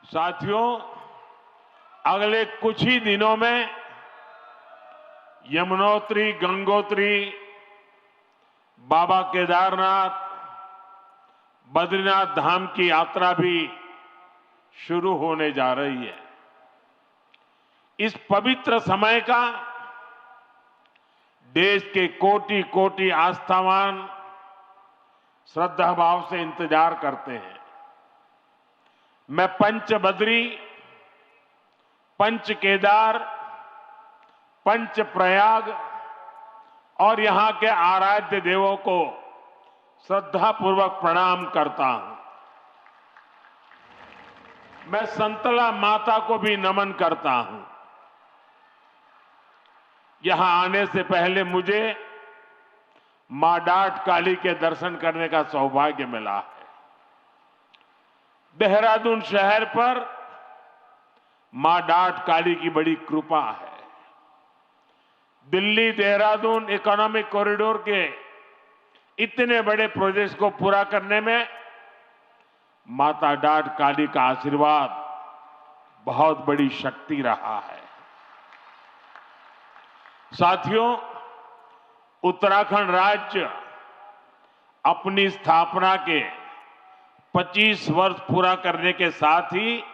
साथियों, अगले कुछ ही दिनों में यमुनोत्री, गंगोत्री, बाबा केदारनाथ, बद्रीनाथ धाम की यात्रा भी शुरू होने जा रही है। इस पवित्र समय का देश के कोटि कोटि आस्थावान श्रद्धा भाव से इंतजार करते हैं। मैं पंच बद्री, पंच केदार, पंच प्रयाग और यहां के आराध्य देवों को श्रद्धापूर्वक प्रणाम करता हूं। मैं संतला माता को भी नमन करता हूं। यहां आने से पहले मुझे मां डाट काली के दर्शन करने का सौभाग्य मिला है। देहरादून शहर पर मां डाट काली की बड़ी कृपा है। दिल्ली देहरादून इकोनॉमिक कॉरिडोर के इतने बड़े प्रोजेक्ट को पूरा करने में माता डाट काली का आशीर्वाद बहुत बड़ी शक्ति रहा है। साथियों, उत्तराखंड राज्य अपनी स्थापना के 25 वर्ष पूरा करने के साथ ही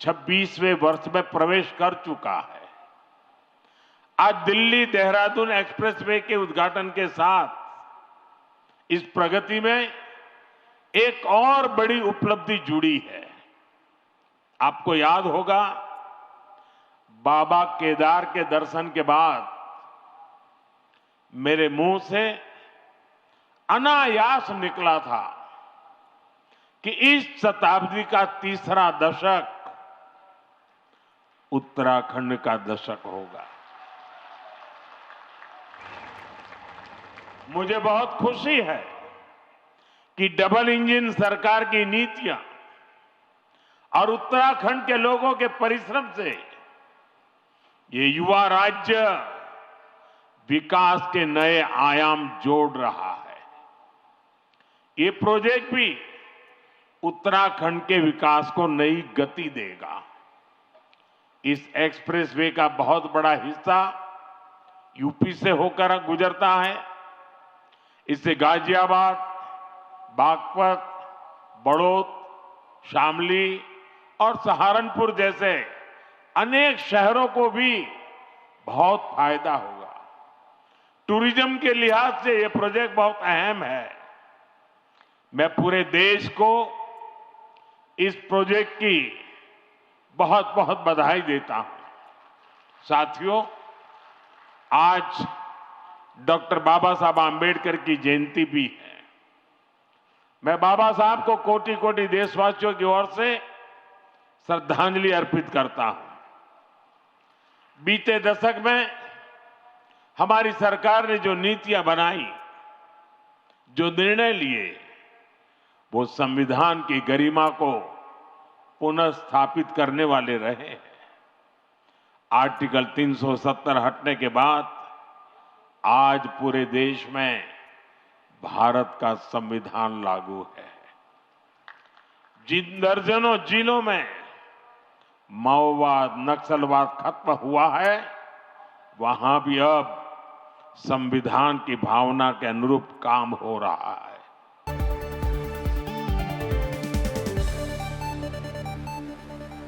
26वें वर्ष में प्रवेश कर चुका है। आज दिल्ली देहरादून एक्सप्रेसवे के उद्घाटन के साथ इस प्रगति में एक और बड़ी उपलब्धि जुड़ी है। आपको याद होगा, बाबा केदार के दर्शन के बाद मेरे मुंह से अनायास निकला था कि इस शताब्दी का तीसरा दशक उत्तराखंड का दशक होगा। मुझे बहुत खुशी है कि डबल इंजन सरकार की नीतियां और उत्तराखंड के लोगों के परिश्रम से ये युवा राज्य विकास के नए आयाम जोड़ रहा है। ये प्रोजेक्ट भी उत्तराखंड के विकास को नई गति देगा। इस एक्सप्रेसवे का बहुत बड़ा हिस्सा यूपी से होकर गुजरता है। इससे गाजियाबाद, बागपत, बड़ौद, शामली और सहारनपुर जैसे अनेक शहरों को भी बहुत फायदा होगा। टूरिज्म के लिहाज से यह प्रोजेक्ट बहुत अहम है। मैं पूरे देश को इस प्रोजेक्ट की बहुत बहुत बधाई देता हूं। साथियों, आज डॉक्टर बाबा साहब आंबेडकर की जयंती भी है। मैं बाबा साहब को कोटि कोटि देशवासियों की ओर से श्रद्धांजलि अर्पित करता हूं। बीते दशक में हमारी सरकार ने जो नीतियां बनाई, जो निर्णय लिए, वो संविधान की गरिमा को पुनः स्थापित करने वाले रहे हैं। आर्टिकल 370 हटने के बाद आज पूरे देश में भारत का संविधान लागू है। जिन दर्जनों जिलों में माओवाद, नक्सलवाद खत्म हुआ है, वहां भी अब संविधान की भावना के अनुरूप काम हो रहा है।